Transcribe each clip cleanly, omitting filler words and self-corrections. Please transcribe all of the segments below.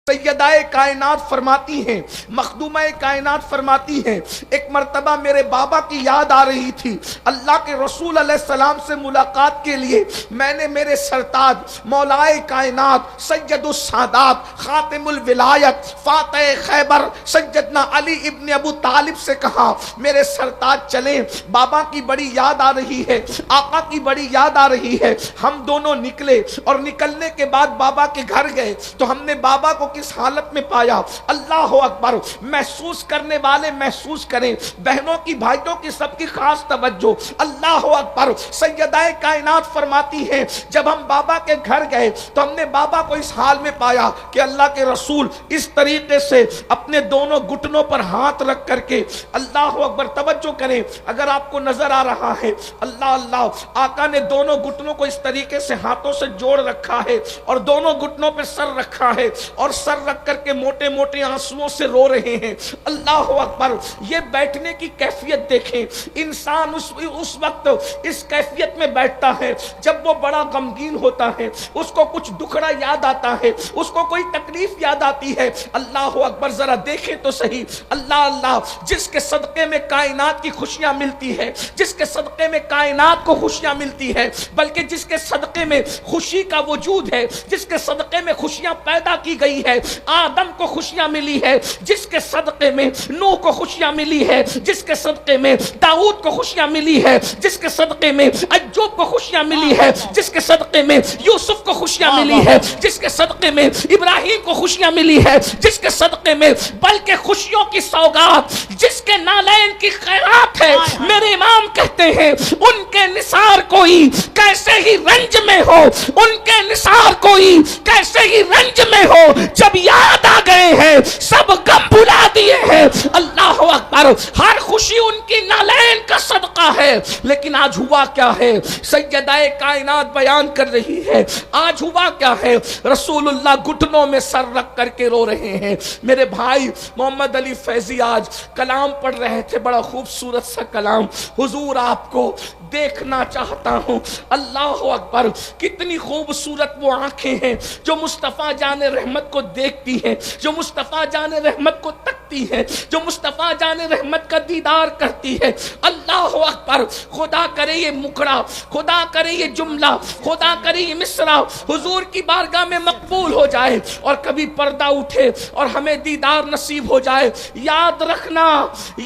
سیدائے کائنات فرماتی ہیں، مخدومہ کائنات فرماتی ہیں، ایک مرتبہ میرے بابا کی یاد آ رہی تھی۔ اللہ کے رسول علیہ السلام سے ملاقات کے لیے میں نے میرے سرتاج مولائے کائنات سید السادات خاتم الولایت فاتح خیبر سیدنا علی ابن ابو طالب سے کہا میرے سرتاج چلیں، بابا کی بڑی یاد آ رہی ہے، آقا کی بڑی یاد آ رہی ہے۔ ہم دونوں نکلے اور نکلنے کے بعد بابا کے گھر گئے تو ہم نے بابا کو کس حالت میں پایا؟ اللہ اکبر! محسوس کرنے والے محسوس کریں، بہنوں کی بھائیوں کی سب کی خاص توجہ۔ اللہ اکبر! سیدہ کائنات فرماتی ہیں جب ہم بابا کے گھر گئے تو ہم نے بابا کو اس حال میں پایا کہ اللہ کے رسول اس طریقے سے اپنے دونوں گھٹنوں پر ہاتھ رکھ کر کے، اللہ اکبر! توجہ کریں، اگر آپ کو نظر آ رہا ہے، اللہ اللہ، آقا نے دونوں گھٹنوں کو اس طریقے سے ہاتھوں سے جوڑ رکھا ہے اور دونوں گھٹنوں پہ سر رکھا ہے اور سر رکھ کر کے موٹے موٹے آنسوؤں سے رو رہے ہیں۔ اللہ اکبر! یہ بیٹھنے کی کیفیت دیکھیں، انسان اس وقت اس کیفیت میں بیٹھتا ہے جب وہ بڑا غمگین ہوتا ہے، اس کو کچھ دکھڑا یاد آتا ہے، اس کو کوئی تکلیف یاد آتی ہے۔ اللہ اکبر! ذرا دیکھیں تو صحیح، اللہ اللہ، جس کے صدقے میں کائنات کی خوشیاں ملتی ہے، جس کے صدقے میں کائنات کو خوشیاں ملتی ہے، بلکہ جس کے صدقے میں خوشی کا وجود ہے، جس کے صدقے میں خوشیاں پیدا کی گئی ہے، آدم کو خوشیاں ملی ہے، جس کے صدقے میں نوح کو خوشیاں ملی ہے، جس کے صدقے میں داؤد کو خوشیاں ملی ہے، جس کے صدقے میں ایوب کو خوشیاں ملی ہے، جس کے صدقے میں یوسف کو خوشیاں ملی ہے، جس کے صدقے میں ابراہیم کو خوشیاں ملی ہے، جس کے صدقے میں بلکہ خوشیوں کی سوغات جس کے نالین کی خیرات ہے، میرے امام کہتے ہیں ان کے نثار کوئی کیسے ہی رنج میں ہو، ان کے نثار کوئی کیسے ہی رنج میں ہو، جب یاد آ گئے ہیں سب غم بھلا دیے ہیں۔ اللہ اکبر! ہر خوشی ان کی نالین کا صدقہ ہے، لیکن آج ہوا کیا ہے؟ سیدہ کائنات بیان کر رہی ہے، آج ہوا کیا ہے؟ رسول اللہ گھٹنوں میں سر رکھ کر کے رو رہے ہیں۔ میرے بھائی محمد علی فیضی آج کلام پڑھ رہے تھے، بڑا خوبصورت سا کلام، حضور آپ کو دیکھنا چاہتا ہوں۔ اللہ اکبر! کتنی خوبصورت وہ آنکھیں ہیں جو مصطفیٰ جان رحمت کو دیکھتی ہیں، جو مصطفیٰ جان رحمت کو تکتی ہیں، جو مصطفیٰ جان رحمت کا دیدار کرتی ہے۔ اللہ اکبر! خدا کرے یہ مکڑا، خدا کرے یہ جملہ، خدا کرے یہ مصرع حضور کی بارگاہ میں مقبول ہو جائے اور کبھی پردہ اٹھے اور ہمیں دیدار نصیب ہو جائے۔ یاد رکھنا،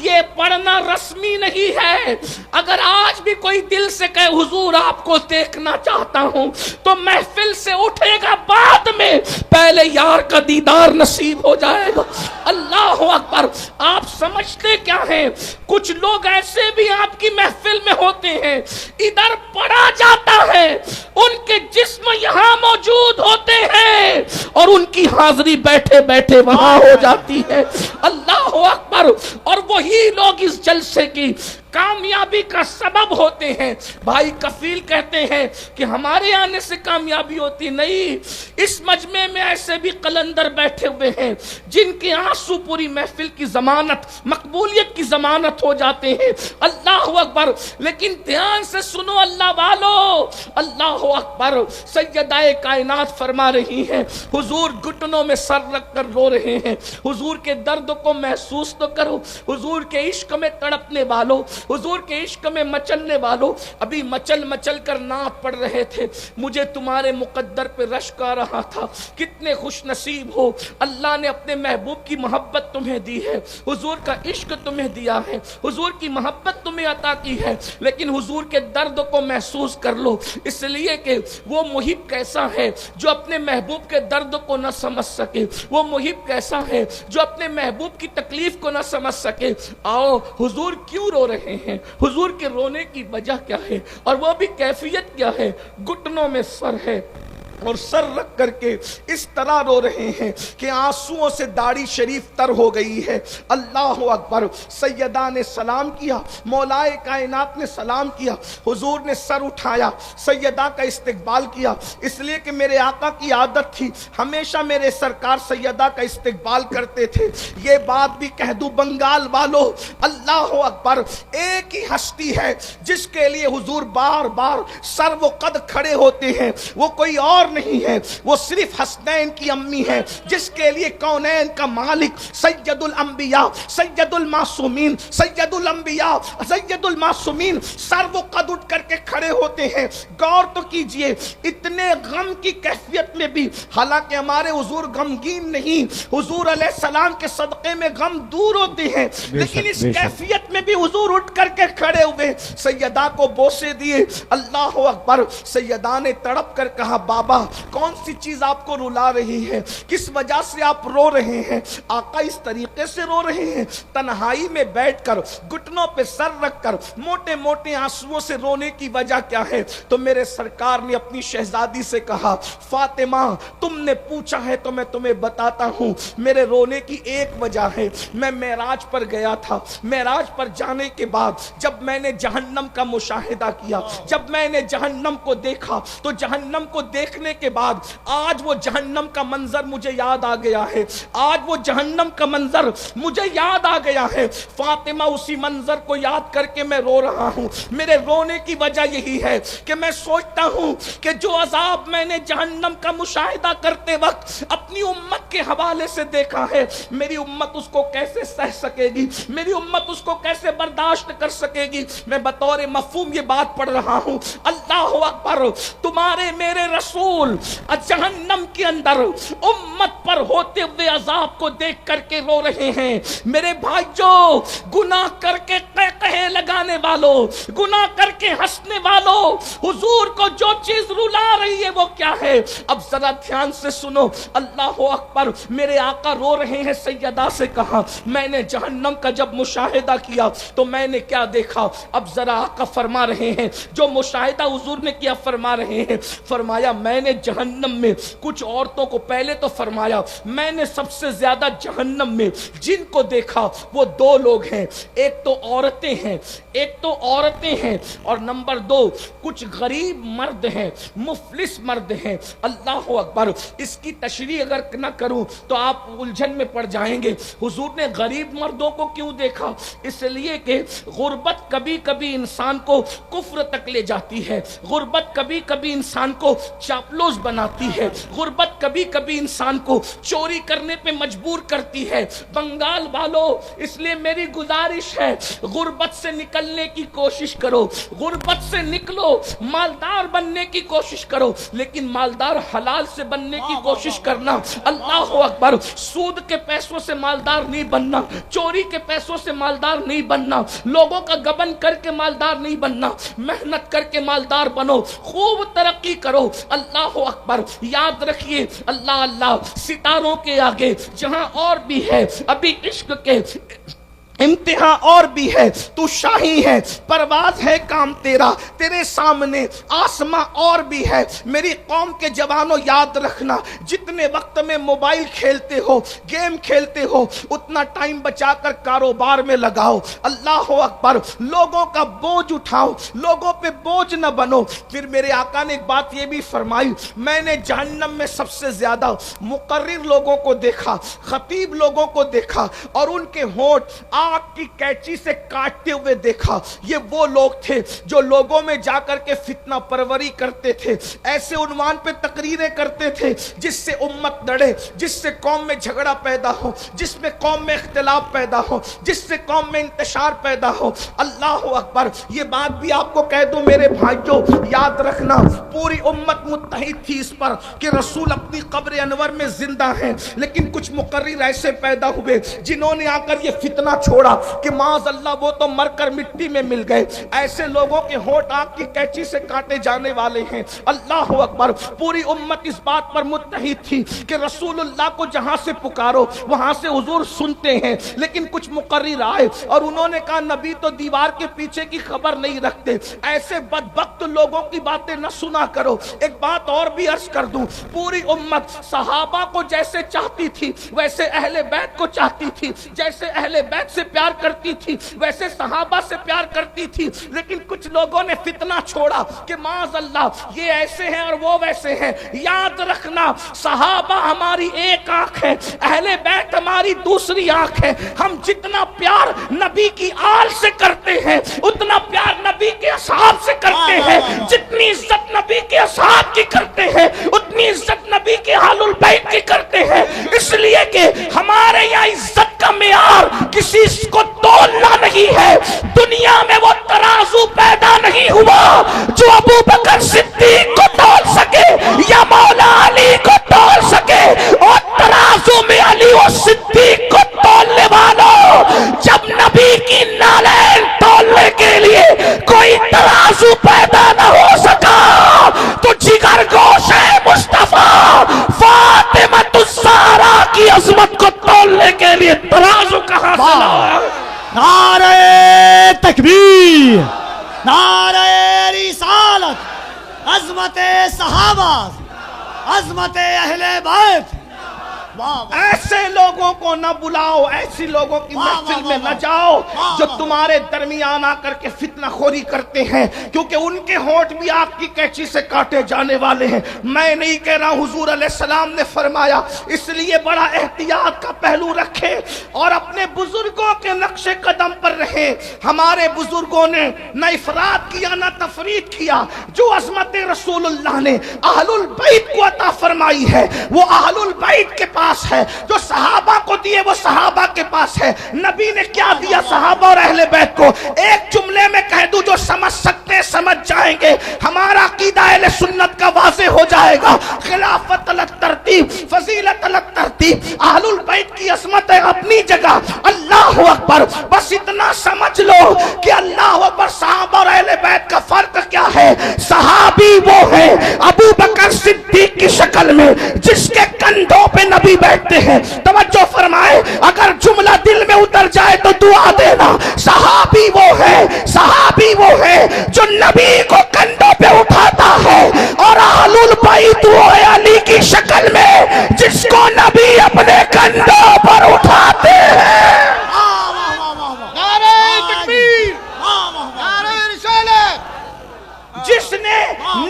یہ پڑھنا رسمی نہیں ہے۔ اگر آج بھی کوئی دل سے کہے حضور آپ کو دیکھنا چاہتا ہوں تو محفل سے اٹھے گا بعد میں، پہلے یار کا دیدار نصیب ہو جائے گا۔ اللہ اکبر! آپ سمجھتے کیا ہیں؟ کچھ لوگ ایسے بھی آپ کی محفل میں ہوتے ہیں، ادھر پڑھا جاتا ہے، ان کے جسم یہاں موجود ہوتے ہیں اور ان کی حاضری بیٹھے بیٹھے وہاں ہو جاتی ہے۔ اللہ اکبر! اور وہی لوگ اس جلسے کی کامیابی کا سبب ہوتے ہیں۔ بھائی کفیل کہتے ہیں کہ ہمارے آنے سے کامیابی ہوتی نہیں، اس مجمع میں ایسے بھی قلندر بیٹھے ہوئے ہیں جن کے آنسو پوری محفل کی ضمانت، مقبولیت کی ضمانت ہو جاتے ہیں۔ اللہ اکبر! لیکن دھیان سے سنو اللہ والو، اللہ اکبر! سیدہ کائنات فرما رہی ہیں حضور گھٹنوں میں سر رکھ کر رو رہے ہیں۔ حضور کے درد کو محسوس تو کرو، حضور کے عشق میں تڑپنے والوں، حضور کے عشق میں مچلنے والوں، ابھی مچل مچل کر نعت پڑھ رہے تھے، مجھے تمہارے مقدر پہ رشک آ رہا تھا، کتنے خوش نصیب ہو، اللہ نے اپنے محبوب کی محبت تمہیں دی ہے، حضور کا عشق تمہیں دیا ہے، حضور کی محبت تمہیں عطا کی ہے، لیکن حضور کے درد کو محسوس کر لو، اس لیے کہ وہ محب کیسا ہے جو اپنے محبوب کے درد کو نہ سمجھ سکے، وہ محب کیسا ہے جو اپنے محبوب کی تکلیف کو نہ سمجھ سکے۔ آؤ حضور کیوں رو رہے ہیں، حضور کے رونے کی وجہ کیا ہے، اور وہ بھی کیفیت کیا ہے؟ گھٹنوں میں سر ہے اور سر رکھ کر کے اس طرح رو رہے ہیں کہ آنسوؤں سے داڑھی شریف تر ہو گئی ہے۔ اللہ اکبر! سیدہ نے سلام کیا، مولائے کائنات نے سلام کیا، حضور نے سر اٹھایا، سیدہ کا استقبال کیا، اس لیے کہ میرے آقا کی عادت تھی، ہمیشہ میرے سرکار سیدہ کا استقبال کرتے تھے۔ یہ بات بھی کہہ دوں بنگال والو، اللہ اکبر! ایک ہی ہستی ہے جس کے لیے حضور بار بار سر و قد کھڑے ہوتے ہیں، وہ کوئی اور نہیں ہے، وہ صرف حسنین کی امی ہے، جس کے لیے کونین کا مالک سید الانبیاء، سید المعصومین، سید الانبیاء، سید المعصومین سر و قد اٹھ کر کے کھڑے ہوتے ہیں۔ غور تو کیجئے، اتنے غم کی کیفیت میں بھی، حالانکہ ہمارے حضور غمگین نہیں، حضور علیہ السلام کے صدقے میں غم دور ہوتے ہیں، لیکن اس کیفیت میں بھی حضور اٹھ کر کے کھڑے ہوئے، سیدہ کو بوسے دیے۔ اللہ اکبر۔ سیدہ نے تڑپ کر کہا بابا کون سی چیز آپ کو رلا رہی ہے، کس وجہ سے آپ رو رہے ہیں؟ آقا اس طریقے سے رو رہے ہیں، تنہائی میں بیٹھ کر گھٹنوں پہ سر رکھ کر موٹے موٹے آنسوؤں سے رونے کی وجہ کیا ہے؟ تو میرے سرکار نے اپنی شہزادی سے کہا فاطمہ تم نے پوچھا ہے تو میں تمہیں بتاتا ہوں، میرے رونے کی ایک وجہ ہے، میں معراج پر گیا تھا، معراج پر جانے کے بعد جب میں نے جہنم کا مشاہدہ کیا، جب میں نے جہنم کو دیکھا تو جہنم کو دیکھنے کے بعد آج وہ جہنم کا منظر مجھے یاد آ گیا ہے، آج وہ جہنم کا منظر مجھے یاد آ گیا ہے فاطمہ، اسی منظر کو یاد کر کے میں رو رہا ہوں۔ میرے رونے کی وجہ یہی ہے کہ میں سوچتا ہوں کہ جو عذاب میں نے جہنم کا مشاہدہ کرتے وقت اپنی امت کے حوالے سے دیکھا ہے، میری امت اس کو کیسے سہ سکے گی، میری امت اس کو کیسے برداشت کر سکے گی؟ میں بطور مفہوم یہ بات پڑھ رہا ہوں۔ اللہ اکبر، تمہارے میرے رسول جہنم کے اندر امت پر ہوتے ہوئے عذاب کو دیکھ کر کے رو رہے ہیں۔ میرے بھائیوں، گناہ کر کے قہقہے لگانے والوں، گناہ کر کے ہنسنے والوں، حضور کو جو چیز رلا رہی ہے وہ کیا ہے؟ اب ذرا دھیان سے سنو۔ اللہ اکبر، میرے آقا رو رہے ہیں۔ سیدہ سے کہا میں نے جہنم کا جب مشاہدہ کیا تو میں نے کیا دیکھا؟ اب ذرا آقا فرما رہے ہیں جو مشاہدہ حضور نے کیا، فرما رہے ہیں، فرمایا میں نے جہنم میں کچھ عورتوں کو، پہلے تو فرمایا میں نے سب سے زیادہ جہنم میں جن کو دیکھا وہ دو لوگ ہیں، ایک تو عورتیں ہیں، ایک تو عورتیں ہیں، اور نمبر دو کچھ غریب مرد ہیں، مفلس مرد ہیں۔ اللہ اکبر، اس کی تشریح اگر نہ کروں تو آپ الجھن میں پڑ جائیں گے۔ حضور نے غریب مردوں کو کیوں دیکھا؟ اس لیے کہ غربت کبھی کبھی انسان کو کفر تک لے جاتی ہے، غربت کبھی کبھی انسان کو چاپلوس بناتی ہے، غربت کبھی کبھی انسان کو چوری کرنے پہ مجبور کرتی ہے۔ بنگال والوں، اس لیے میری گزارش ہے غربت سے نکلنے کی کوشش کرو، غربت سے نکلو، مالدار بننے کی کوشش کرو، لیکن مالدار حلال سے بننے کی کوشش کرنا۔ اللہ اکبر، سود کے پیسوں سے مالدار نہیں بننا، چوری کے پیسوں سے مالدار نہیں بننا، لوگوں کا گبن کر کے مالدار نہیں بننا، محنت کر کے مالدار بنو، خوب ترقی کرو۔ اللہ اکبر، یاد رکھیے اللہ اللہ، ستاروں کے آگے جہاں اور بھی ہے ابھی عشق کے امتحان اور بھی ہے، تو شاہی ہے، پرواز ہے کام تیرا، تیرے سامنے آسماں اور بھی ہے۔ میری قوم کے جوانوں یاد رکھنا، جتنے وقت میں موبائل کھیلتے ہو، گیم کھیلتے ہو، اتنا ٹائم بچا کر کاروبار میں لگاؤ۔ اللہ اکبر، لوگوں کا بوجھ اٹھاؤ، لوگوں پہ بوجھ نہ بنو۔ پھر میرے آقا نے ایک بات یہ بھی فرمائی، میں نے جہنم میں سب سے زیادہ مقرر لوگوں کو دیکھا، خطیب لوگوں کو دیکھا، اور ان کے ہونٹ آگ کی کینچی سے کاٹتے ہوئے دیکھا۔ یہ وہ لوگ تھے جو لوگوں میں جا کر کے فتنہ پروری کرتے تھے، ایسے عنوان پہ تقریریں کرتے تھے جس سے امت لڑے، جس سے قوم میں جھگڑا پیدا ہو، جس میں قوم میں اختلاف پیدا ہو، جس سے قوم میں انتشار پیدا ہو۔ اللہ اکبر، یہ بات بھی آپ کو کہہ دوں میرے بھائیوں، یاد رکھنا پوری امت متحد تھی اس پر کہ رسول اپنی قبر انور میں زندہ ہیں، لیکن کچھ مقرر ایسے پیدا ہوئے جنہوں نے آ کر یہ فتنہ چھوڑا کہ معاذ اللہ وہ تو مر کر مٹی میں مل گئے۔ ایسے لوگوں کے ہونٹ آگ کی کینچی سے کاٹے جانے والے ہیں۔ اللہ اکبر، پوری امت اس بات پر متحد تھی کہ رسول اللہ کو جہاں سے پکارو وہاں سے حضور سنتے ہیں، لیکن کچھ مقرر آئے اور انہوں نے کہا نبی تو دیوار کے پیچھے کی خبر نہیں رکھتے، ایسے بدبخت لوگوں کی باتیں نہ سنا کرو۔ ایک بات اور بھی عرض کر دوں، پوری امت صحابہ کو جیسے چاہتی تھی ویسے اہل بیت کو چاہتی تھی، جیسے اہل بیت سے پیار کرتی تھی ویسے صحابہ سے پیار کرتی تھی، لیکن کچھ لوگوں نے فتنہ چھوڑا کہ معاذ اللہ یہ ایسے ہیں اور وہ ویسے ہیں۔ یاد رکھنا صحابہ ہماری ایک آنکھ ہے، اہل بیت ہماری دوسری آنکھ ہے۔ ہم جتنا پیار نبی کی آل سے کرتے ہیں اتنا پیار نبی کے اصحاب سے کرتے ہیں، جتنی عزت نبی کے اصحاب کی کرتے ہیں اتنی اتنی عزت نبی کے اہل البیت کی کرتے ہیں، اس لیے کہ ہمارے یہاں عزت کا معیار کسی کو تولنا نہیں ہے۔ دنیا میں وہ ترازو پیدا نہیں ہوا جو ابو بکر صدیق کو تول سکے یا مولا علی کو تول سکے، اور ترازو میں علی و صدیق کو تولنے والوں، جب نبی کی نالین تولنے کے لیے کوئی ترازو پیدا نہ ہو سکا تو جگر گوش مصطفیٰ فاطمہ الزہرا کی عظمت کو تولنے کے لیے ترازو کہاں سے لایا؟ نعرہ تکبیر، نعرہ رسالت، عظمت صحابہ، عظمت اہل بیت۔ ایسے لوگوں کو نہ بلاؤ، ایسی لوگوں کی محفل میں نہ جاؤ جو تمہارے درمیان آ کر کے فتنہ خوری کرتے ہیں، کیونکہ ان کے ہونٹ بھی آگ کی قینچی سے کاٹے جانے والے ہیں۔ میں نہیں کہہ رہا، حضور علیہ السلام نے فرمایا، اس لیے بڑا احتیاط کا پہلو رکھے اور اپنے بزرگوں کے نقش قدم پر رہے۔ ہمارے بزرگوں نے نہ افراد کیا نہ تفرید کیا۔ جو عظمت رسول اللہ نے اہل البیت کو عطا فرمائی ہے وہ اہل البیت کے پاس ہے، جو صحابہ کو دیے وہ صحابہ کے پاس ہے۔ نبی نے کیا دیا صحابہ اور اہل بیت کو؟ ایک جملے میں کہہ دوں، جو سمجھ سکتے سمجھ جائیں گے، ہمارا عقیدہ اہل سنت کا واضح ہو جائے گا۔ خلافت الگ ترتیب، فضیلت الگ ترتیب، اہل البیت کی عظمت ہے اپنی جگہ۔ اللہ اکبر، بس اتنا سمجھ لو کہ اللہ اکبر، صحابہ اور اہل بیت کا فرق کیا ہے؟ صحابی وہ ہے ابو بکر صدیق کی شکل میں جس کے کندھوں پہ نبی بیٹھتے ہیں۔ توجہ فرمائے، اگر جملہ دل میں اتر جائے تو دعا دینا۔ صحابی وہ ہے جو نبی کو کندھوں پہ اٹھاتا ہے، اور اہل البیت وہ ہے علی کی شکل میں جس کو نبی اپنے کندھوں پر اٹھاتے ہیں۔ جس نے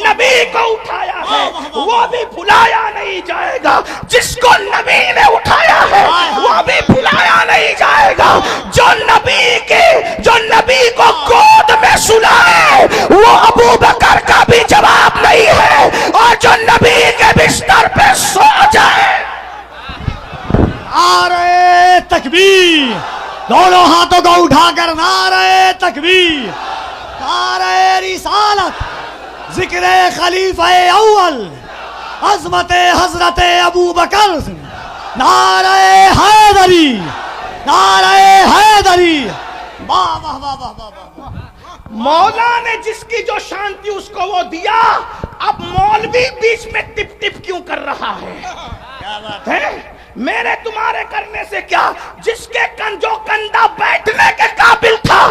نبی کو اٹھایا ہے وہ بھی بھلایا نہیں جائے گا، جس کو نبی نے اٹھایا ہے وہ بھی بھلایا نہیں جائے گا۔ جو نبی کو گود میں سلائے وہ ابو بکر کا بھی جواب نہیں ہے، اور جو نبی کے بستر پہ سو جائے۔ نعرہ تکبیر، دونوں ہاتھوں کو اٹھا کر نعرہ تکبیر، نعرہ رسالت، ذکر خلیفہ اول، عظمت حضرت ابو بکر، نعرہ حیدری، نعرہ حیدری۔ واہ واہ واہ واہ واہ۔ مولا نے جس کی جو شان تھی اس کو وہ دیا، اب مولوی بیچ میں ٹپ ٹپ کیوں کر رہا ہے؟ میرے تمہارے کرنے سے کیا؟ جس کے جو کندھا بیٹھنے کے قابل تھا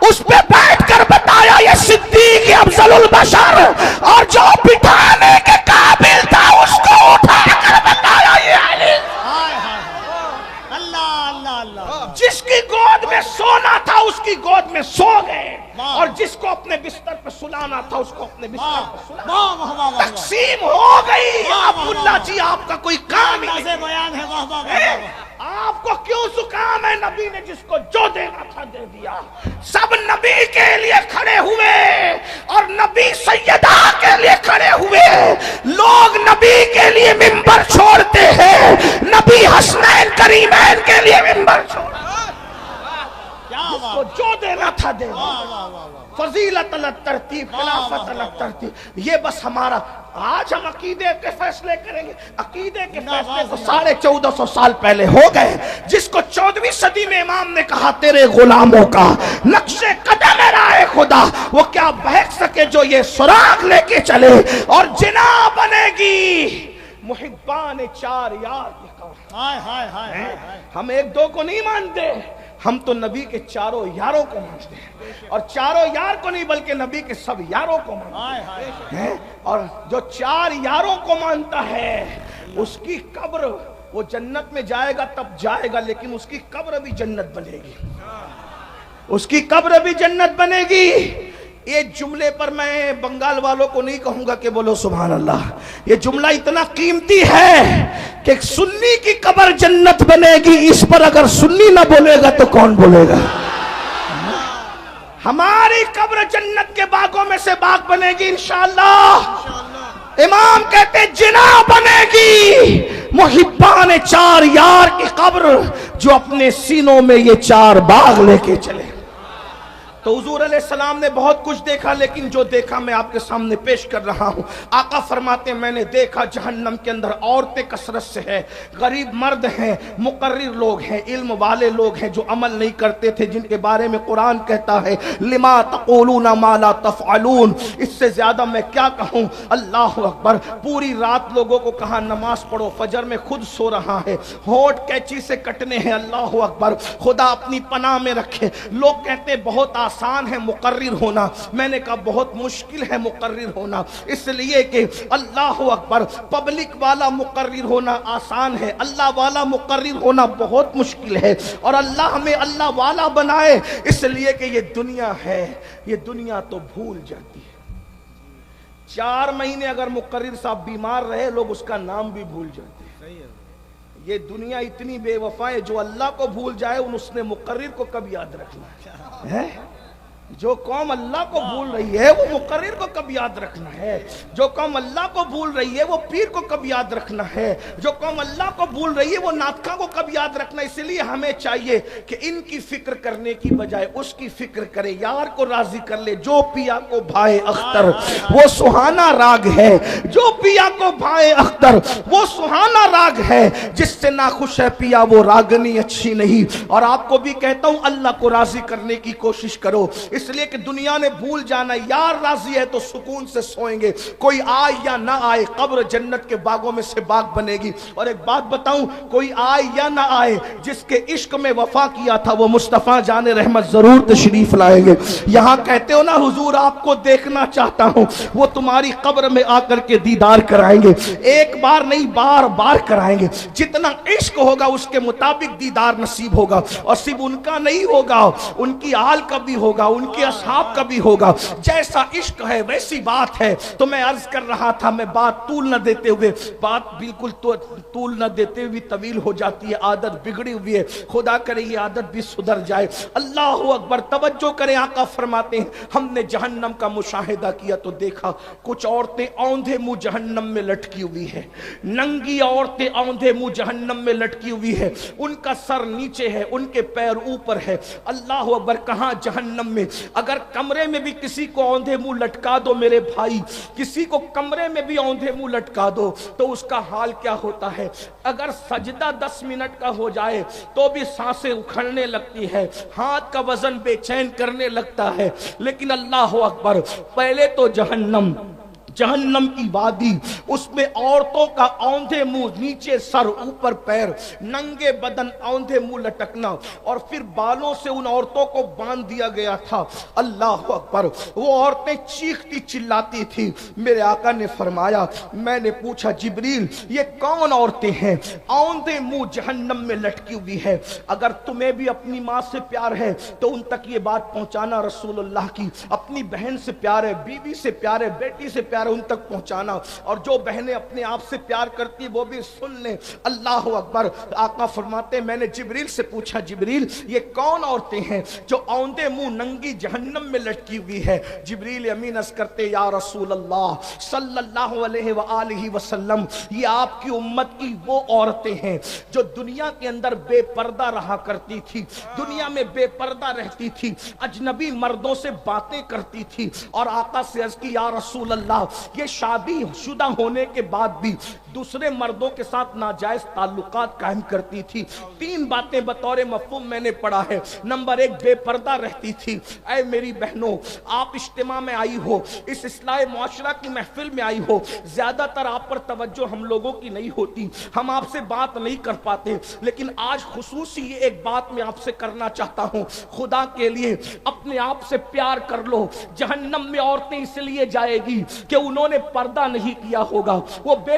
اس پہ بیٹھ کر بتایا یہ صدیق افضل البشر، اور جو بٹھانے کے قابل تھا اس کو اٹھا کر بتایا یہ علی۔ جس کی گود میں سونا تھا اس کی گود میں سو گئے، اور جس کو اپنے بستر پر سلانا تھا اس کو اپنے بستر پر سلانا۔ تقسیم ہو گئی۔ آپ اللہ جی آپ کا کوئی کام ہی نہیں، آپ کو کیوں زکام ہے؟ نبی نے جس کو جو دینا تھا دے دیا۔ سب نبی کے لیے کھڑے ہوئے اور نبی سیدہ کے لیے کھڑے ہوئے۔ لوگ نبی کے لیے ممبر چھوڑتے ہیں، نبی حسنین کریمین کے لیے ممبر چھوڑتے ہیں۔ جس کو جو دینا تھا دے دیا۔ فضیلت الگ ترتیب، خلافت الگ ترتیب۔ یہ بس ہمارا آج ہم عقیدے کے فیصلے کریں گے۔ عقیدے کے فیصلے تو 1450 سال پہلے ہو گئے۔ جس کو 14ویں صدی میں امام نے کہا تیرے غلاموں کا نقش قدم راہ خدا، وہ کیا بہک سکے جو یہ سراغ لے کے چلے، اور جنا بنے گی محبان چار یار کی قوم۔ ہم ایک دو کو نہیں مانتے، ہم تو نبی کے چاروں یاروں کو مانتے ہیں، اور چاروں یار کو نہیں بلکہ نبی کے سب یاروں کو مانتے ہیں۔ اور جو چار یاروں کو مانتا ہے اس کی قبر، وہ جنت میں جائے گا تب جائے گا، لیکن اس کی قبر بھی جنت بنے گی، اس کی قبر بھی جنت بنے گی۔ ایک جملے پر میں بنگال والوں کو نہیں کہوں گا کہ بولو سبحان اللہ، یہ جملہ اتنا قیمتی ہے کہ سنی کی قبر جنت بنے گی، اس پر اگر سنی نہ بولے گا تو کون بولے گا؟ ہماری قبر جنت کے باغوں میں سے باغ بنے گی انشاءاللہ۔ امام کہتے جنا بنے گی محبان چار یار کی قبر جو اپنے سینوں میں یہ چار باغ لے کے چلے. تو حضور علیہ السلام نے بہت کچھ دیکھا، لیکن جو دیکھا میں آپ کے سامنے پیش کر رہا ہوں. آقا فرماتے ہیں میں نے دیکھا جہنم کے اندر عورتیں کثرت سے ہیں، غریب مرد ہیں، مقرر لوگ ہیں، علم والے لوگ ہیں جو عمل نہیں کرتے تھے، جن کے بارے میں قرآن کہتا ہے لما تقولون ما لا تفعلون. اس سے زیادہ میں کیا کہوں. اللہ اکبر. پوری رات لوگوں کو کہا نماز پڑھو، فجر میں خود سو رہا ہے، ہونٹ کینچی سے کٹنے ہیں. اللہ اکبر. خدا اپنی پناہ میں رکھے. لوگ کہتے ہیں بہت آسان ہے مقرر ہونا. میں نے کہا بہت مشکل ہے مقرر ہونا، اس لیے کہ اللہ اکبر پبلک والا مقرر ہونا آسان ہے، اللہ والا مقرر ہونا بہت مشکل ہے. اور اللہ ہمیں اللہ والا بنائے، اس لیے کہ یہ دنیا ہے، یہ دنیا تو بھول جاتی ہے. 4 مہینے اگر مقرر صاحب بیمار رہے لوگ اس کا نام بھی بھول جاتے ہیں. یہ دنیا اتنی بے وفا ہے، جو اللہ کو بھول جائے اس نے مقرر کو کب یاد رکھنا ہے. جو قوم اللہ کو بھول رہی ہے وہ مقرر کو کب یاد رکھنا ہے. جو قوم اللہ کو بھول رہی ہے وہ پیر کو کب یاد رکھنا ہے. جو قوم اللہ کو بھول رہی ہے وہ ناطقہ کو کب یاد رکھنا. اس لیے ہمیں چاہیے کہ ان کی فکر کرنے کی بجائے اس کی فکر کرے، یار کو راضی کر لے. جو پیا کو بھائے اختر وہ سہانا راگ ہے، جو پیا کو بھائے اختر وہ سہانا راگ ہے. جس سے ناخوش ہے پیا وہ راگنی اچھی نہیں. اور آپ کو بھی کہتا ہوں اللہ کو راضی کرنے کی کوشش کرو، اس لیے کہ دنیا نے بھول جانا. یار راضی ہے تو سکون سے سوئیں گے، کوئی آئے یا نہ آئے قبر جنت کے باغوں میں سے باغ بنے گی. اور ایک بات بتاؤں، کوئی آئے یا نہ آئے، جس کے عشق میں وفا کیا تھا وہ مصطفیٰ جان رحمت ضرور تشریف لائیں گے. یہاں کہتے ہو نا حضور آپ کو دیکھنا چاہتا ہوں، وہ تمہاری قبر میں آ کر کے دیدار کرائیں گے. ایک بار نہیں بار بار کرائیں گے. جتنا عشق ہوگا اس کے مطابق دیدار نصیب ہوگا. اور صرف ان کا نہیں ہوگا، ان کی آل کا بھی ہوگا، ان کے اصحاب کا بھی ہوگا. جیسا عشق ہے ویسی بات ہے. تو میں عرض کر رہا تھا، میں بات طول نہ دیتے ہوئے، بات بالکل طول نہ دیتے ہوئے طویل ہو جاتی ہے، عادت بگڑی ہوئی ہے. خدا کرے یہ عادت بھی سدھر جائے. اللہ اکبر. توجہ کریں. آقا فرماتے ہیں ہم نے جہنم کا مشاہدہ کیا تو دیکھا کچھ عورتیں اوندھے منہ جہنم میں لٹکی ہوئی ہے. ننگی عورتیں اوندھے منہ جہنم میں لٹکی ہوئی ہے. ان کا سر نیچے ہے، ان کے پیر اوپر ہے. اللہ اکبر. کہاں؟ جہنم میں. اگر کمرے میں بھی کسی کو اوندھے منہ لٹکا دو میرے بھائی، کسی کو کمرے میں بھی اوندھے منہ لٹکا دو تو اس کا حال کیا ہوتا ہے. اگر سجدہ 10 منٹ کا ہو جائے تو بھی سانسیں اکھڑنے لگتی ہے، ہاتھ کا وزن بے چین کرنے لگتا ہے. لیکن اللہ اکبر، پہلے تو جہنم کی وادی، اس میں عورتوں کا اوندھے منہ نیچے سر اوپر پیر، ننگے بدن اوندھے منہ لٹکنا، اور پھر بالوں سے ان عورتوں کو باندھ دیا گیا تھا. اللہ اکبر. وہ عورتیں چیختی چلاتی تھی. میرے آقا نے فرمایا، میں نے پوچھا جبریل یہ کون عورتیں ہیں اوندھے منہ جہنم میں لٹکی ہوئی ہے؟ اگر تمہیں بھی اپنی ماں سے پیار ہے تو ان تک یہ بات پہنچانا رسول اللہ کی. اپنی بہن سے پیار ہے، بیوی سے پیار ہے، بیٹی سے پیار ان تک پہنچانا. اور جو بہنیں اپنے آپ سے پیار کرتی وہ بھی سن لیں. اللہ اکبر. آقا فرماتے میں نے جبریل سے پوچھا جبریل یہ کون عورتیں ہیں جو اوندھے منہ ننگی جہنم میں لٹکی ہوئی ہے؟ جبریل امین عرض کرتے یا رسول اللہ صلی اللہ علیہ وآلہ وسلم یہ آپ کی امت کی وہ عورتیں ہیں جو دنیا کے اندر بے پردہ رہا کرتی تھی، دنیا میں بے پردہ رہتی تھی، اجنبی مردوں سے باتیں کرتی تھی. اور آقا سے عرض کی یا رسول اللہ یہ شادی شدہ ہونے کے بعد بھی دوسرے مردوں کے ساتھ ناجائز تعلقات قائم کرتی تھی. 3 باتیں بطور مفہوم میں نے پڑھا ہے. نمبر 1 بے پردہ رہتی تھی. اے میری بہنوں، آپ اجتماع میں آئی ہو، اس اصلاح معاشرہ کی محفل میں آئی ہو، زیادہ تر آپ پر توجہ ہم لوگوں کی نہیں ہوتی، ہم آپ سے بات نہیں کر پاتے، لیکن آج خصوصی یہ ایک بات میں آپ سے کرنا چاہتا ہوں. خدا کے لیے اپنے آپ سے پیار کر لو. جہنم میں عورتیں اس لیے جائے گی کہ انہوں نے پردہ نہیں کیا ہوگا، وہ بے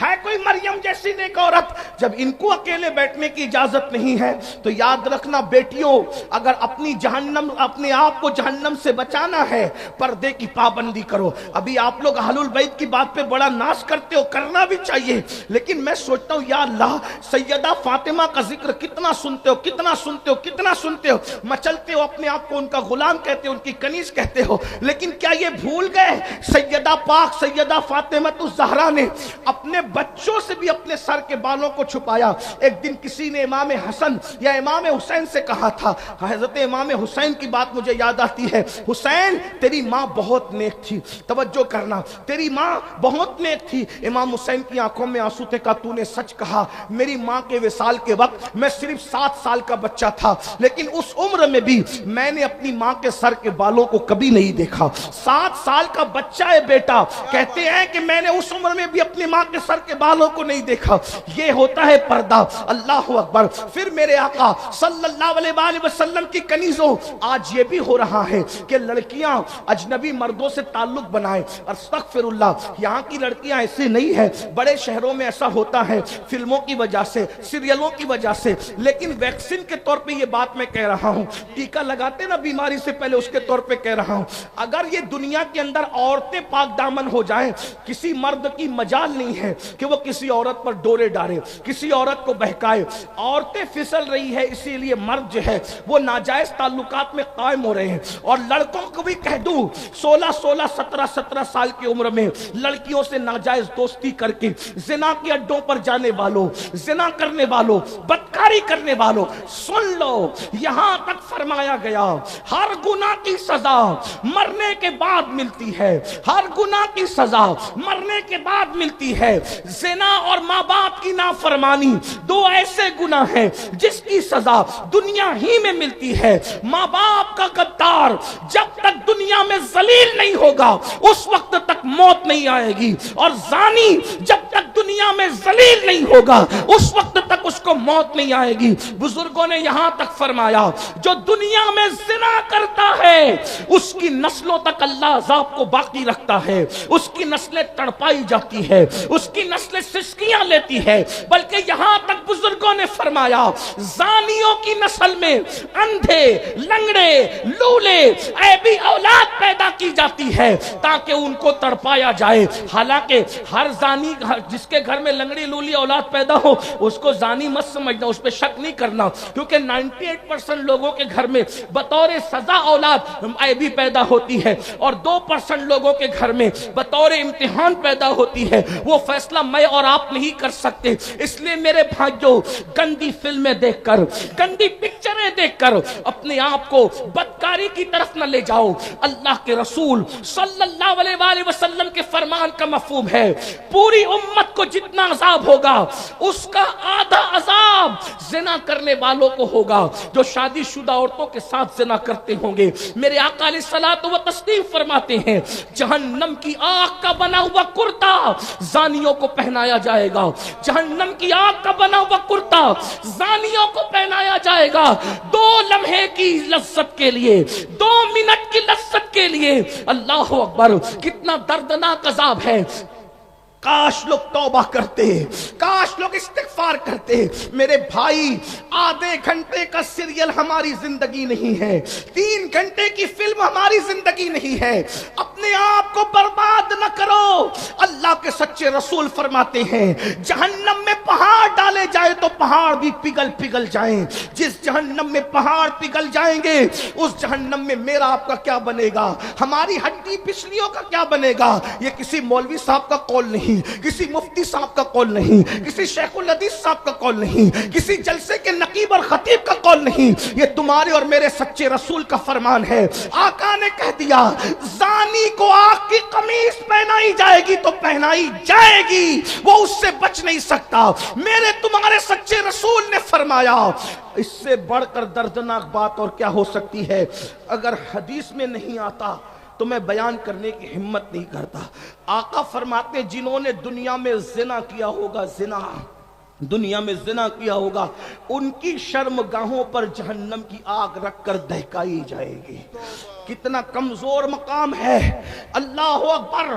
ہے کوئی مریم جیسی نیک عورت؟ جب ان کو اکیلے بیٹھنے کی اجازت نہیں ہے تو یاد رکھنا بیٹیوں، اگر اپنے آپ کو جہنم سے بچانا ہے پردے کی پابندی کرو۔ ابھی آپ لوگ اہل البیت کی بات پہ بڑا ناز کرتے ہو، کرنا بھی چاہیے، لیکن میں سوچتا ہوں یا اللہ سیدہ فاطمہ کا ذکر کتنا سنتے ہو، کتنا سنتے ہو، کتنا سنتے ہو، مچلتے ہو اپنے آپ کو ان کا غلام کہتے ہو، ان کی کنیز کہتے ہو، لیکن کیا یہ بھول گئے سیدہ پاک سیدہ فاطمہ الزہرا نے اپنے بچوں سے بھی اپنے سر کے بالوں کو چھپایا؟ ایک دن کسی نے امام حسن یا امام حسین سے کہا تھا، حضرت امام حسین کی بات مجھے یاد آتی ہے، حسین تیری ماں بہت نیک تھی، توجہ کرنا، تیری ماں بہت نیک تھی۔ امام حسین کی آنکھوں میں آنسو تھے، کہا تو نے سچ کہا، میری ماں کے وصال کے وقت میں صرف 7 سال کا بچہ تھا، لیکن اس عمر میں بھی میں نے اپنی ماں کے سر کے بالوں کو کبھی نہیں دیکھا۔ 7 سال کا بچہ ہے بیٹا، کہتے ہیں کہ میں نے اس عمر میں بھی اپنی ماں کے سر کے بالوں کو نہیں دیکھا۔ یہ ہوتا ہے پردہ۔ اللہ اکبر۔ پھر میرے آقا صلی اللہ علیہ وآلہ وسلم کی کنیزوں، آج یہ بھی ہو رہا ہے کہ لڑکیاں اجنبی مردوں سے تعلق بنائیں، استغفر اللہ۔ یہاں کی لڑکیاں ایسے نہیں ہیں، بڑے شہروں میں ایسا ہوتا ہے فلموں کی وجہ سے، سیریلوں کی وجہ سے، لیکن ویکسین کے طور پہ یہ بات میں کہہ رہا ہوں، ٹیکہ لگاتے نا بیماری سے پہلے، اس کے طور پہ کہہ رہا ہوں، اگر یہ دنیا کے اندر عورتیں پاک دامن ہو جائیں، کسی مرد کی مجال نہیں ہے کہ وہ کسی عورت پر ڈورے ڈالے، کسی عورت کو بہکائے۔ عورتیں پھسل رہی ہے، اسی لیے مرد جو ہے وہ ناجائز تعلقات میں قائم ہو رہے ہیں۔ اور لڑکوں کو بھی کہہ دوں، 16 17 سال کی عمر میں لڑکیوں سے ناجائز دوستی کر کے زنا کے اڈوں پر جانے والوں، زنا کرنے والوں، بدکاری کرنے والوں، سن لو، یہاں تک فرمایا گیا ہر گناہ کی سزا مرنے کے بعد ملتی ہے، ہر گناہ کی سزا مرنے کے بعد ملتی ہے۔ زنا اور ماں باپ کی نافرمانی 2 ایسے گناہ ہیں جس کی سزا دنیا ہی میں ملتی ہے۔ ماں باپ کا غدار جب تک دنیا میں ذلیل نہیں ہوگا اس وقت تک موت نہیں آئے گی، اور زانی جب تک دنیا میں ذلیل نہیں ہوگا اس وقت تک اس کو موت نہیں آئے گی۔ بزرگوں نے یہاں تک فرمایا جو دنیا میں زنا کرتا ہے اس کی نسلوں تک اللہ عذاب کو باقی رکھتا ہے، اس کی نسلیں تڑپائی جاتی ہے، اس کی نسلیں سسکیاں لیتی ہے، بلکہ یہاں تک بزرگوں نے فرمایا زانیوں کی نسل میں اندھے، لنگڑے، لولے، عیبی اولاد پیدا کی جاتی ہے تاکہ ان کو تڑپایا جائے۔ حالانکہ ہر زانی جس کے گھر میں لنگڑی لولی اولاد پیدا ہو اس کو زانی مت سمجھنا، اس پہ شک نہیں کرنا، کیونکہ 98% لوگوں کے گھر میں بطور سزا اولاد عیبی پیدا ہوتی ہے، اور 2% لوگوں کے گھر میں بطور امتحان پیدا ہوتی ہے۔ وہ فیصلہ میں اور آپ نہیں کر سکتے۔ اس لیے میرے بھائیوں، گندی فلمیں دیکھ کر، گندی پکچریں دیکھ کر اپنے آپ کو بدکاری کی طرف نہ لے جاؤ۔ اللہ کے رسول صلی اللہ علیہ وآلہ وسلم کے فرمان کا مفہوم ہے پوری امت کو جتنا عذاب ہوگا اس کا آدھا عذاب زنا کرنے والوں کو ہوگا جو شادی شدہ عورتوں کے ساتھ زنا کرتے ہوں گے۔ میرے آقا علیہ الصلوۃ والتسلیم فرماتے ہیں جہنم کی آگ کا بنا ہوا کرتا زانیوں کو پہنایا جائے گا، جہنم کی آگ کا بنا ہوا کرتا زانیوں کو پہنایا جائے گا 2 لمحے کی لذت کے لیے، 2 منٹ کی لذت کے لیے۔ اللہ اکبر، کتنا دردناک عذاب ہے۔ کاش لوگ توبہ کرتے، کاش لوگ استغفار کرتے۔ میرے بھائی، آدھے گھنٹے کا سیریل ہماری زندگی نہیں ہے، 3 گھنٹے کی فلم ہماری زندگی نہیں ہے۔ اپنے آپ کو برباد نہ کرو۔ اللہ کے سچے رسول فرماتے ہیں جہنم میں پہاڑ ڈالے جائے تو پہاڑ بھی پگھل جائیں۔ جس جہنم میں پہاڑ پگھل جائیں گے اس جہنم میں میرا آپ کا کیا بنے گا، ہماری ہڈی پسلیوں کا کیا بنے گا؟ یہ کسی مولوی صاحب کا قول نہیں، کسی مفتی صاحب کا قول نہیں، کسی شیخ الحدیث صاحب کا قول نہیں، کسی جلسے کے نقیب اور خطیب کا قول نہیں، یہ تمہارے اور میرے سچے رسول کا فرمان ہے۔ آقا نے کہہ دیا زانی کو آگ کی قمیص پہنائی جائے گی تو پہنائی جائے گی، وہ اس سے بچ نہیں سکتا۔ میرے تمہارے سچے رسول نے فرمایا اس سے بڑھ کر دردناک بات اور کیا ہو سکتی ہے؟ اگر حدیث میں نہیں آتا تو میں بیان کرنے کی ہمت نہیں کرتا۔ آقا فرماتے ہیں جنہوں نے دنیا میں زنا کیا ہوگا، دنیا میں زنا کیا ہوگا، ان کی شرمگاہوں پر جہنم کی آگ رکھ کر دہکائی جائے گی۔ کتنا کمزور مقام ہے. اللہ اکبر.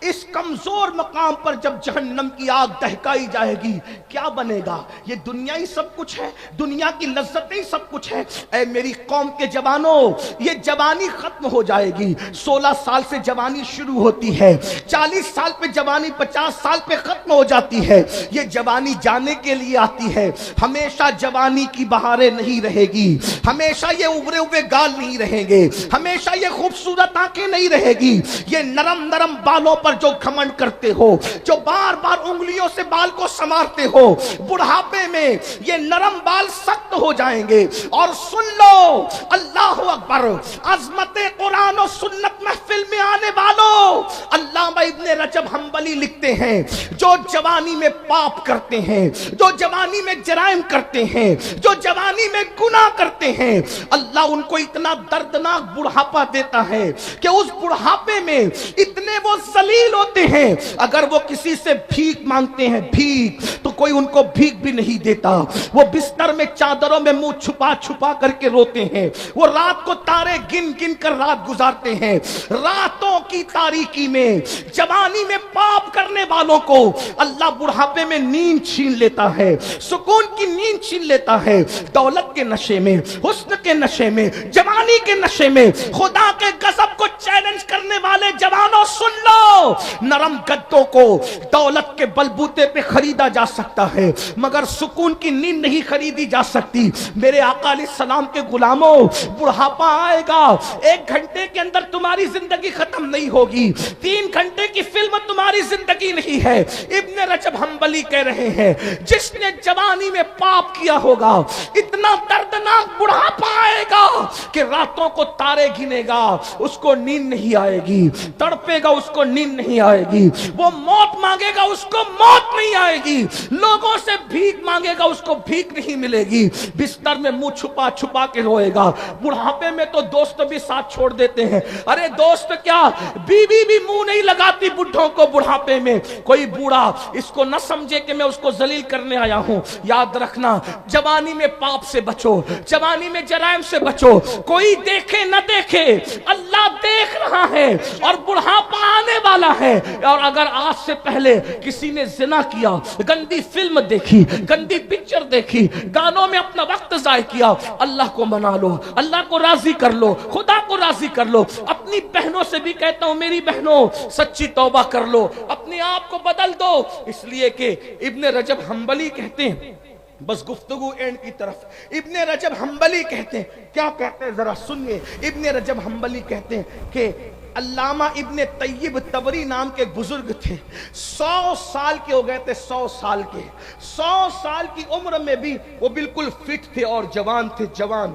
اس کمزور مقام پر جب جہنم کی آگ دہکائی جائے گی کیا بنے گا؟ یہ دنیا ہی سب کچھ ہے, دنیا کی لذتیں ہی سب کچھ ہے. اے میری قوم کے جوانوں, یہ جوانی ختم ہو جائے گی. 16 سال سے جوانی شروع ہوتی ہے, 40 سال پہ جوانی 50 سال پہ ختم ہو جاتی ہے. یہ جوانی جانے کے لیے آتی ہے. ہمیشہ جوانی کی بہاریں نہیں رہے گی, ہمیشہ یہ ابھرے ہوئے گال نہیں رہیں گے, ہمیشہ یہ خوبصورت آنکھیں نہیں رہے گی. یہ نرم نرم بالوں پر جو گھمنڈ کرتے ہو, جو بار بار انگلیوں سے بال کو سنوارتے ہو, بڑھاپے میں یہ نرم بال سخت ہو جائیں گے. اور سن لو, اللہ اکبر, عظمت قرآن و سنت محفل میں آنے والوں, علامہ ابن رجب حنبلی لکھتے ہیں جو جوانی میں پاپ کرتے ہیں, جو جوانی میں جرائم کرتے ہیں, جو جوانی میں گناہ کرتے ہیں, اللہ ان کو اتنا دردناک بڑھاپا دیتا ہے کہ اس بڑھاپے میں اتنے وہ ذلیل ہوتے ہیں, اگر وہ کسی سے بھیک مانگتے ہیں بھیک, تو کوئی ان کو بھیک بھی نہیں دیتا. وہ بستر میں چادروں میں منہ چھپا چھپا کر کے روتے ہیں. وہ رات کو تارے گن گن کر رات گزارتے ہیں. راتوں کی تاریکی میں جوانی میں پاپ کرنے والوں کو اللہ بڑھاپے میں نیند چھین لیتا ہے, سکون کی نیند چھین لیتا ہے. دولت کے نشے میں, حسن کے نشے میں, جوانی کے نشے میں خدا کے غضب کو چیلنج کرنے والے جوانوں سن لو, نرم گدوں کو دولت کے بلبوتے پہ خریدا جا سکتا ہے مگر سکون کی نیند نہیں خریدی جا سکتی. میرے آقا علیہ السلام کے غلاموں, بڑھاپا آئے گا, 1 گھنٹے کے اندر تمہاری زندگی ختم نہیں ہوگی, 3 گھنٹے کی فلم تمہاری زندگی نہیں ہے. ابن رجب حنبلی کہہ رہے ہیں جس نے جوانی میں پاپ کیا ہوگا اتنا دردناک بڑھاپا آئے گا کہ راتوں کو تارے گنے گا, اس کو نیند نہیں آئے گی, تڑپے گا اس کو نیند نہیں آئے گی, وہ موت مانگے گا اس کو موت نہیں آئے گی, لوگوں سے بھیک مانگے گا اس کو بھیک نہیں ملے گی, بستر میں منہ چھپا چھپا کے روئے گا. بڑھاپے میں تو دوست بھی ساتھ چھوڑ دیتے ہیں. ارے دوست کیا, بیوی بھی منہ نہیں لگاتی بڈھوں کو بڑھاپے میں. کوئی بوڑھا اس کو نہ سمجھے کہ میں اس کو ذلیل کرنے آیا ہوں. یاد رکھنا, جوانی میں پاپ سے بچو, جوانی میں جرائم سے بچو. کوئی دیکھے نہ دیکھے, اللہ دیکھ رہا ہے اور بڑھاپا آنے والا ہے. اور اگر آج سے پہلے کسی نے زنا کیا, گندی فلم دیکھی, گندی پکچر دیکھی, گانوں میں اپنا وقت ضائع کیا, اللہ کو منا لو, اللہ کو راضی کر لو, خدا کو راضی کر لو. اپنی بہنوں سے بھی کہتا ہوں میری بہنوں سچی توبہ کر لو, اپنے آپ کو بدل دو. اس لیے کہ ابن رجب حنبلی کہتے ہیں, بس گفتگو اینڈ کی طرف, ابن رجب حنبلی کہتے ہیں, کیا کہتے ہیں ذرا سنیے. ابن رجب حنبلی کہتے ہیں کہ علامہ ابن طیب طبری نام کے ایک بزرگ تھے, 100 سال کے ہو گئے تھے, 100 سال کے, 100 سال کی عمر میں بھی وہ بالکل فٹ تھے اور جوان تھے, جوان.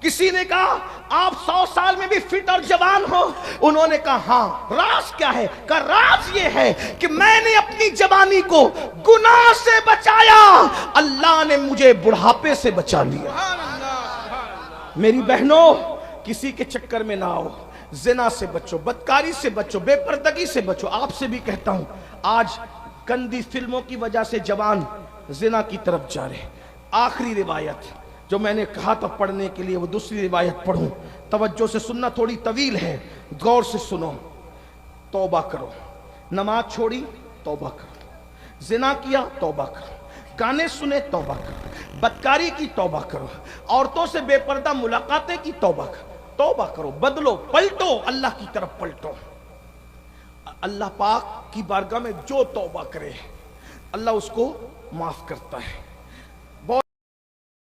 کسی نے کہا آپ 100 سال میں بھی فٹ اور جوان ہو؟ انہوں نے کہا ہاں. راز کیا ہے؟ کہا راز یہ ہے کہ میں نے اپنی جوانی کو گناہ سے بچایا, اللہ نے مجھے بڑھاپے سے بچا لیا. میری بہنوں کسی کے چکر میں نہ آؤ, زنا سے بچو, بدکاری سے بچو, بے پردگی سے بچو. آپ سے بھی کہتا ہوں آج گندی فلموں کی وجہ سے جوان زنا کی طرف جا رہے. آخری روایت جو میں نے کہا تھا پڑھنے کے لیے, وہ دوسری روایت پڑھوں, توجہ سے سننا, تھوڑی طویل ہے, غور سے سنو. توبہ کرو, نماز چھوڑی توبہ کرو, زنا کیا توبہ کرو, گانے سنے توبہ کرو, بدکاری کی توبہ کرو, عورتوں سے بے پردہ ملاقاتیں کی توبہ کرو, توبہ کرو, بدلو, پلٹو, اللہ کی طرف پلٹو. اللہ پاک کی بارگاہ میں جو توبہ کرے اللہ اس کو معاف کرتا ہے.